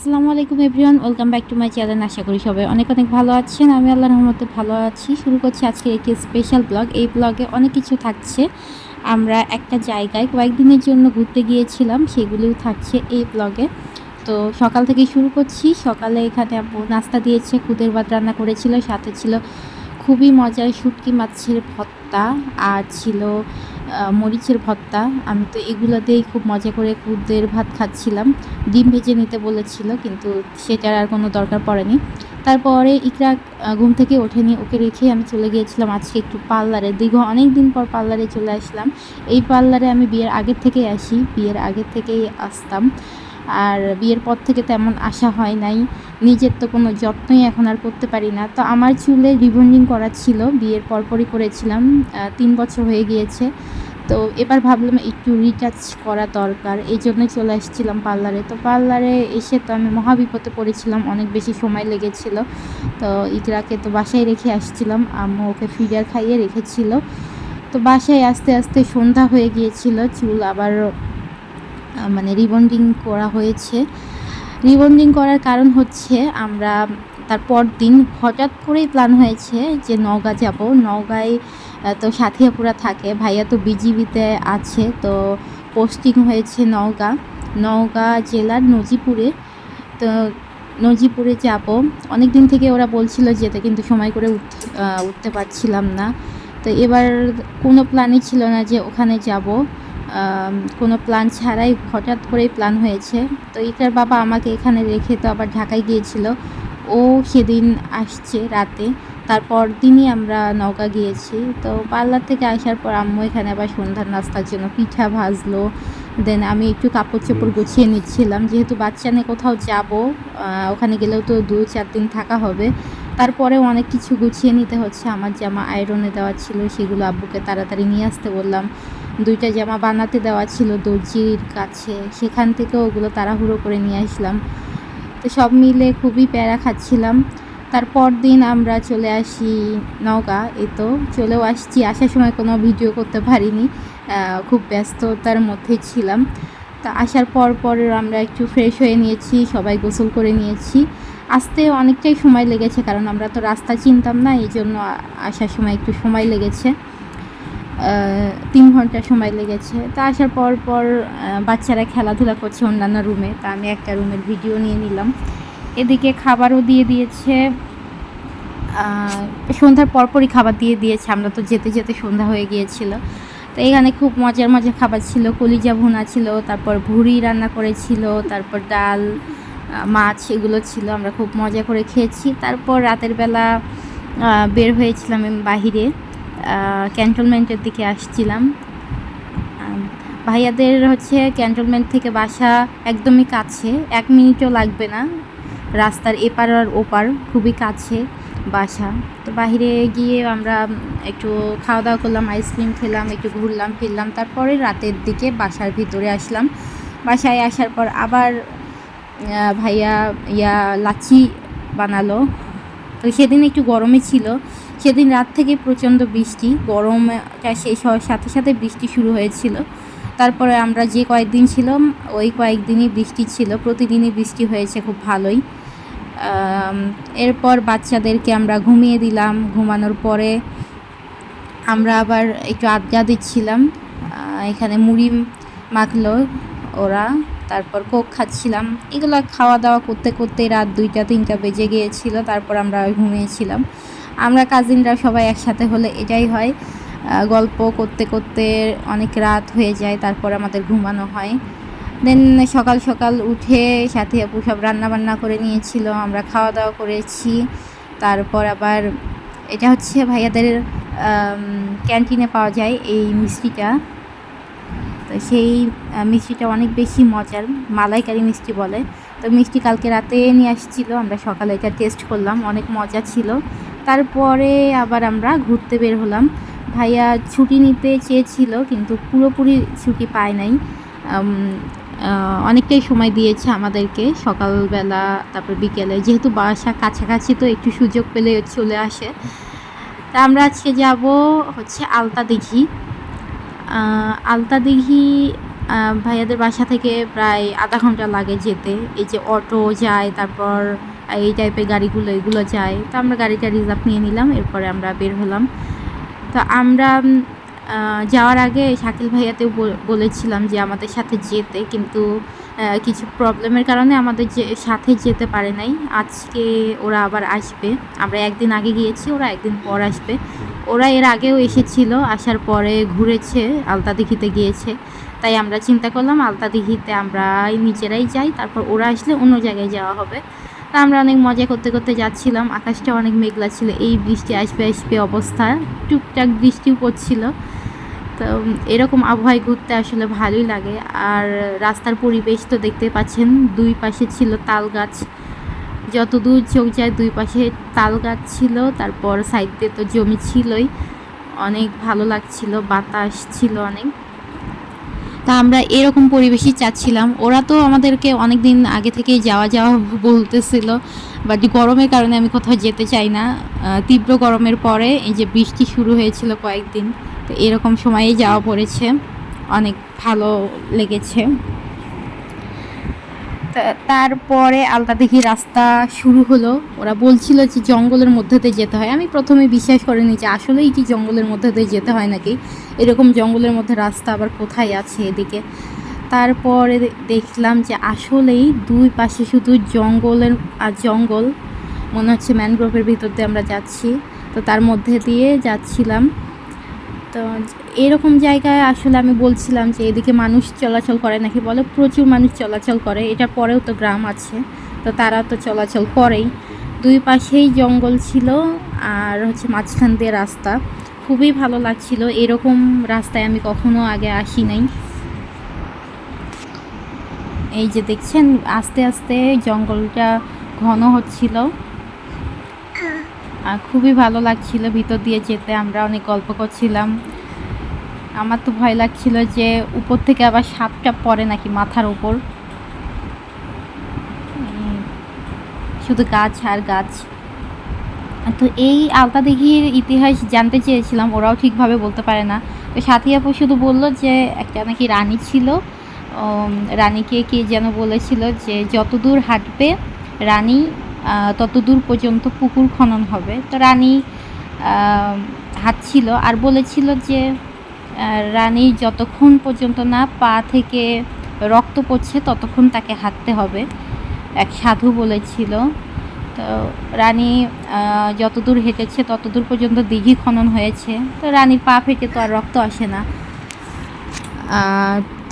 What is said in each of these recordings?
আসসালামু আলাইকুম everyone, welcome back to my channel. আশা করি সবাই অনেক অনেক ভালো আছেন। আমি আল্লাহর রহমতে ভালো আছি। শুরু করছি আজকে একটি স্পেশাল ব্লগ। এই ব্লগে অনেক কিছু থাকছে। আমরা একটা জায়গায় কয়েকদিনের জন্য ঘুরতে গিয়েছিলাম, সেগুলিও থাকছে এই ব্লগে। তো সকাল থেকে শুরু করছি। সকালে এখানে আপু নাস্তা দিয়েছে, খুদের ভাত রান্না করেছিল, সাথে ছিল খুবই মজার শুটকি মাছের ভর্তা আর ছিল মরিচের ভর্তা। আমি তো এগুলো দিয়েই খুব মজা করে খুদের ভাত খাচ্ছিলাম। ডিম ভেজে নিতে বলেছিল, কিন্তু সেটার আর কোনো দরকার পড়েনি। তারপরে ইকরা ঘুম থেকে ওঠেনি, ওকে রেখে আমি চলে গিয়েছিলাম আজকে একটু পার্লারে। দীর্ঘ অনেক দিন পর পার্লারে চলে আসলাম। এই পার্লারে আমি বিয়ের আগের থেকেই আসি, বিয়ের আগের থেকেই আসতাম। আর বিয়ের পর থেকে তেমন আসা হয় নাই। নিজের তো কোনো যত্নই এখন আর করতে পারি না। তো আমার চুলে রিবন্ডিং করা ছিল, বিয়ের পরপরই করেছিলাম, 3 বছর হয়ে গিয়েছে। তো এবার ভাবলাম একটু রিটাচ করা দরকার, এই জন্যই চলে আসছিলাম পার্লারে। তো পার্লারে এসে তো আমি মহাবিপদে পড়েছিলাম, অনেক বেশি সময় লেগেছিল। তো ইকরাকে তো বাসায় রেখে আসছিলাম, আম্মু ওকে ফিডার খাইয়ে রেখেছিল। তো বাসায় আস্তে আস্তে সন্ধ্যা হয়ে গিয়েছিল, চুল আবার মানে রিবন্ডিং করা হয়েছে। রিবন্ডিং করার কারণ হচ্ছে আমরা তার পরদিন হঠাৎ করেই প্ল্যান হয়েছে যে নওগাঁ যাব। নওগাঁয় তো সাথিয়াপুরা থাকে, ভাইয়া তো বিজিবিতে আছে, তো পোস্টিং হয়েছে নওগাঁ, নওগাঁ জেলার নজিপুরে। তো নজিপুরে যাব। অনেক দিন থেকে ওরা বলছিল যেতে, কিন্তু সময় করে উঠতে পারছিলাম না। তো এবার কোনো প্ল্যানই ছিল না যে ওখানে যাব, কোনো প্ল্যান ছাড়াই হঠাৎ করেই প্ল্যান হয়েছে। তো ইকরার বাবা আমাকে এখানে রেখে তো আবার ঢাকায় গিয়েছিল, ও সেদিন আসছে রাতে। তারপর দিনই আমরা নওগাঁ গিয়েছি। তো পার্লার থেকে আসার পর আম্মু এখানে আবার সন্ধ্যার নাস্তার জন্য পিঠা ভাজলো। দেন আমি একটু কাপড় চোপড় গুছিয়ে নিচ্ছিলাম, যেহেতু বাচ্চা নিয়ে কোথাও যাব, ওখানে গেলেও তো 2-4 দিন থাকা হবে। তারপরেও অনেক কিছু গুছিয়ে নিতে হচ্ছে। আমার জামা আয়রনে দেওয়া ছিল, সেগুলো আব্বুকে তাড়াতাড়ি নিয়ে আসতে বললাম। 2টা জামা বানাতে দেওয়া ছিল দর্জির কাছে, সেখান থেকে ওগুলো তাড়াহুড়ো করে নিয়ে আসলাম। তো সব মিলে খুবই প্যারা খাচ্ছিলাম। তারপর দিন আমরা চলে আসি নওগাঁ। এই তো চলেও আসছি। আসার সময় কোনো ভিডিও করতে পারিনি, খুব ব্যস্ততার মধ্যেই ছিলাম। তা আসার পর আমরা একটু ফ্রেশ হয়ে নিয়েছি, সবাই গোসল করে নিয়েছি। আসতে অনেকটাই সময় লেগেছে, কারণ আমরা তো রাস্তা চিনতাম না, এই জন্য আসার সময় একটু সময় লেগেছে, 3 ঘন্টা সময় লেগেছে। তা আসার পর বাচ্চারা খেলাধুলা করছে অন্যান্য রুমে, তা আমি একটা রুমের ভিডিও নিয়ে নিলাম। এদিকে খাবারও দিয়ে দিয়েছে, সন্ধ্যার পরপরই খাবার দিয়ে দিয়েছে, আমরা তো যেতে যেতে সন্ধ্যা হয়ে গিয়েছিল। তো এখানে খুব মজার মজার খাবার ছিল, কলিজা ভুনা ছিল, তারপর ভুড়ি রান্না করেছিল, তারপর ডাল, মাছ, এগুলো ছিল। আমরা খুব মজা করে খেয়েছি। তারপর রাতের বেলা বের হয়েছিলাম আমি বাহিরে, ক্যান্টনমেন্টের দিকে আসছিলাম। ভাইয়াদের হচ্ছে ক্যান্টনমেন্ট থেকে বাসা একদমই কাছে, 1 মিনিটও লাগবে না, রাস্তার এপার আর ওপার, খুবই কাছে বাসা। তো বাহিরে গিয়ে আমরা একটু খাওয়া দাওয়া করলাম, আইসক্রিম খেলাম, একটু ঘুরলাম ফিরলাম। তারপরে রাতের দিকে বাসার ভিতরে আসলাম। বাসায় আসার পর আবার ভাইয়া লাচ্ছি বানালো। তো সেদিন একটু গরমই ছিল, সেদিন রাত থেকে প্রচণ্ড বৃষ্টি, গরমটা শেষ হওয়ার সাথে সাথে বৃষ্টি শুরু হয়েছিল। তারপরে আমরা যে কয়েকদিন ছিলাম ওই কয়েকদিনই বৃষ্টি ছিল, প্রতিদিনই বৃষ্টি হয়েছে খুব ভালোই। এরপর বাচ্চাদেরকে আমরা ঘুমিয়ে দিলাম। ঘুমানোর পরে আমরা আবার একটু আড্ডা দিচ্ছিলাম, এখানে মুড়ি মাখলো ওরা, তারপর কোক খাচ্ছিলাম। এগুলো খাওয়া দাওয়া করতে করতে রাত 2টা-3টা বেজে গিয়েছিল। তারপর আমরা ঘুমিয়েছিলাম। আমরা কাজিনরা সবাই একসাথে হলে এটাই হয়, গল্প করতে করতে অনেক রাত হয়ে যায়, তারপর আমাদের ঘুমানো হয়। দেন সকাল সকাল উঠে সাথে আপু সব রান্নাবান্না করে নিয়েছিল, আমরা খাওয়া দাওয়া করেছি। তারপর আবার এটা হচ্ছে ভাইয়াদের ক্যান্টিনে পাওয়া যায় এই মিষ্টিটা। তো সেই মিষ্টিটা অনেক বেশি মজার, মালাইকারি মিষ্টি বলে। তো মিষ্টি কালকে রাতে নিয়ে আসছিল, আমরা সকালে এটা টেস্ট করলাম, অনেক মজা ছিল। তারপরে আবার আমরা ঘুরতে বের হলাম। ভাইয়া ছুটি নিতে চেয়েছিল, কিন্তু পুরোপুরি ছুটি পায় নাই, অনেকটাই সময় দিয়েছে আমাদেরকে, সকালবেলা তারপর বিকেলে, যেহেতু বাসা কাছাকাছি তো একটু সুযোগ পেলে চলে আসে। তা আমরা আজকে যাব হচ্ছে আলতা দিঘি। আলতা দিঘি ভাইয়াদের বাসা থেকে প্রায় আধা ঘন্টা লাগে যেতে। এই যে অটো যায়, তারপর এই টাইপের গাড়িগুলো এগুলো যায়। তো আমরা গাড়িটা রিজার্ভ নিয়ে নিলাম, এরপরে আমরা বের হলাম। তো আমরা যাওয়ার আগে শাকিল ভাইয়াতেও বলেছিলাম যে আমাদের সাথে যেতে, কিন্তু কিছু প্রবলেমের কারণে আমাদের সাথে যেতে পারে নাই। আজকে ওরা আবার আসবে। আমরা একদিন আগে গিয়েছি, ওরা একদিন পর আসবে। ওরা এর আগেও এসেছিল, আসার পরে ঘুরেছে, আলতাদিঘিতে গিয়েছে। তাই আমরা চিন্তা করলাম আলতাদিঘিতে আমরা নিজেরাই যাই, তারপর ওরা আসলে অন্য জায়গায় যাওয়া হবে। তা আমরা অনেক মজা করতে করতে যাচ্ছিলাম। আকাশটা অনেক মেঘলা ছিল, এই বৃষ্টি আসবে আসবে অবস্থা, টুকটাক বৃষ্টিও পড়ছিল। তো এরকম আবহাওয়ায় ঘুরতে আসলে ভালোই লাগে। আর রাস্তার পরিবেশ তো দেখতে পাচ্ছেন, দুই পাশে ছিল তাল গাছ, যত দূর চোখ যায় দুই পাশে তাল গাছ ছিল। তারপর সাইড দিয়ে তো জমি ছিলই, অনেক ভালো লাগছিল, বাতাস ছিল অনেক। তা আমরা এরকম পরিবেশই চাচ্ছিলাম। ওরা তো আমাদেরকে অনেক দিন আগে থেকেই যাওয়া যাওয়া বলতেছিল, বাট গরমের কারণে আমি কোথাও যেতে চাই না। তীব্র গরমের পরে এই যে বৃষ্টি শুরু হয়েছিল কয়েকদিন, তো এরকম সময়েই যাওয়া পড়েছে, অনেক ভালো লেগেছে। তারপরে আলতাদিঘি রাস্তা শুরু হলো। ওরা বলছিল যে জঙ্গলের মধ্যে দিয়ে যেতে হয়। আমি প্রথমে বিশ্বাস করিনি যে আসলেই কি জঙ্গলের মধ্যে দিয়ে যেতে হয় নাকি, এরকম জঙ্গলের মধ্যে রাস্তা আবার কোথায় আছে এদিকে। তারপরে দেখলাম যে আসলেই দুই পাশে শুধু জঙ্গলের আর জঙ্গল, মনে হচ্ছে ম্যানগ্রোভের ভিতর দিয়ে আমরা যাচ্ছি। তো তার মধ্যে দিয়ে যাচ্ছিলাম। তো এরকম জায়গায় আসলে আমি বলছিলাম যে এদিকে মানুষ চলাচল করে নাকি, বলে প্রচুর মানুষ চলাচল করে, এটা পরেও তো গ্রাম আছে, তো তারা তো চলাচল করেই। দুই পাশেই জঙ্গল ছিল আর হচ্ছে মাঝখান দিয়ে রাস্তা, খুবই ভালো লাগছিল। এরকম রাস্তায় আমি কখনো আগে আসি নাই। এই যে দেখছেন আস্তে আস্তে জঙ্গলটা ঘন হচ্ছিল, আর খুবই ভালো লাগছিল ভিতর দিয়ে যেতে। আমরা অনেক গল্প করছিলাম। আমার তো ভয় লাগছিল যে উপর থেকে আবার সাপটা পড়ে নাকি মাথার উপর, শুধু গাছ আর গাছ। তো এই আলতাদিঘির ইতিহাস জানতে চেয়েছিলাম, ওরাও ঠিকভাবে বলতে পারে না। তো সাথী আপু শুধু বললো যে একটা নাকি রানী ছিল, রানীকে কে যেন বলেছিল যে যত দূর হাঁটবে রানী তত দূর পর্যন্ত পুকুর খনন হবে। তো রানী হাঁটছিল আর বলেছিল যে রানী যতক্ষণ পর্যন্ত না পা থেকে রক্ত পড়ছে ততক্ষণ তাকে হাঁটতে হবে, এক সাধু বলেছিল। তো রানী যতদূর হেঁটেছে ততদূর পর্যন্ত দিঘি খনন হয়েছে। তো রানীর পা ফেটে তো আর রক্ত আসে না,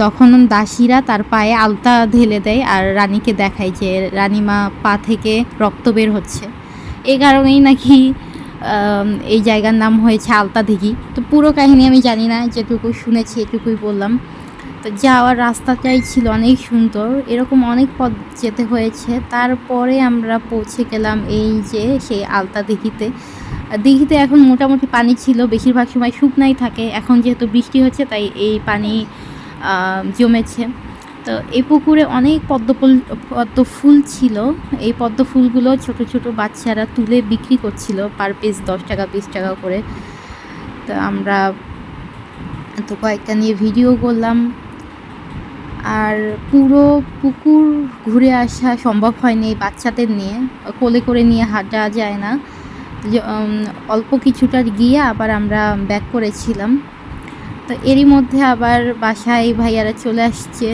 তখন দাসীরা তার পায়ে আলতা ঢেলে দেয় আর রানীকে দেখায় যে রানীমা পা থেকে রক্ত বের হচ্ছে। এই কারণেই নাকি এই জায়গার নাম হয়েছে আলতাদিঘি। তো পুরো কাহিনী আমি জানি না, যেটুকু শুনেছি এটুকুই বললাম। তো যাওয়ার রাস্তাটাই ছিল অনেক সুন্দর, এরকম অনেক পথ যেতে হয়েছে। তারপরে আমরা পৌঁছে গেলাম এই যে সেই আলতাদিঘিতে। দিঘিতে এখন মোটামুটি পানি ছিল, বেশিরভাগ সময় শুকনাই থাকে। এখন যেহেতু বৃষ্টি হচ্ছে তাই এই পানি জমেছে। তো এই পুকুরে অনেক পদ্ম ফুল ছিল। এই পদ্ম ফুলগুলো ছোট ছোট বাচ্চারা তুলে বিক্রি করছিল, পার পিস 10 টাকা 20 টাকা করে। তো আমরা তো কয়েকটা নিয়ে ভিডিও করলাম। আর পুরো পুকুর ঘুরে আসা সম্ভব হয়নি বাচ্চাদের নিয়ে, কোলে করে নিয়ে হাঁটা যায় না। অল্প কিছুটা গিয়ে আবার আমরা ব্যাক করেছিলাম। তো এরই মধ্যে আবার বাসায় ভাইয়ারা চলে আসছে।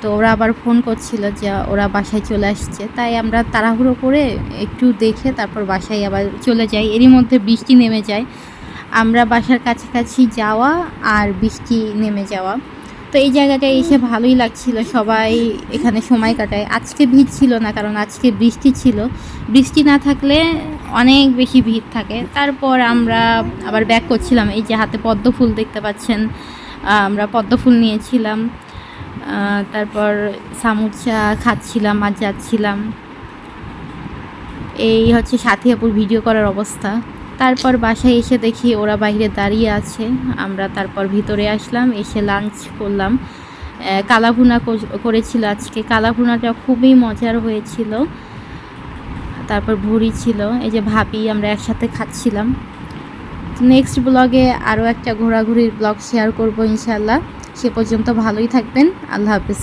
তো ওরা আবার ফোন করছিল যে ওরা বাসায় চলে আসছে, তাই আমরা তাড়াহুড়ো করে একটু দেখে তারপর বাসায় আবার চলে যাই। এরই মধ্যে বৃষ্টি নেমে যায়। আমরা বাসার কাছাকাছি যাওয়া আর বৃষ্টি নেমে যাওয়া। তো এই জায়গাটায় এসে ভালোই লাগছিল, সবাই এখানে সময় কাটায়। আজকে ভিড় ছিল না, কারণ আজকে বৃষ্টি ছিল। বৃষ্টি না থাকলে অনেক বেশি ভিড় থাকে। তারপর আমরা আবার ব্যাক করছিলাম। এই যে হাতে পদ্ম ফুল দেখতে পাচ্ছেন, আমরা পদ্ম ফুল নিয়েছিলাম। তারপর সামোসা খাচ্ছিলাম আর যাচ্ছিলাম। এই হচ্ছে সাথী আপুর ভিডিও করার অবস্থা। তারপর বাসায় এসে দেখি ওরা বাইরে দাঁড়িয়ে আছে। আমরা তারপর ভিতরে আসলাম, এসে লাঞ্চ করলাম। কালাভুনা করেছিল আজকে, কালাভুনাটা খুবই মজার হয়েছিল। তারপর ভুড়ি ছিল, এই যে ভাবি আমরা একসাথে খাচ্ছিলাম। তো নেক্সট ব্লগে আরও একটা ঘোরাঘুরির ব্লগ শেয়ার করব ইনশাআল্লাহ। সে পর্যন্ত ভালোই থাকবেন। আল্লাহ হাফেজ।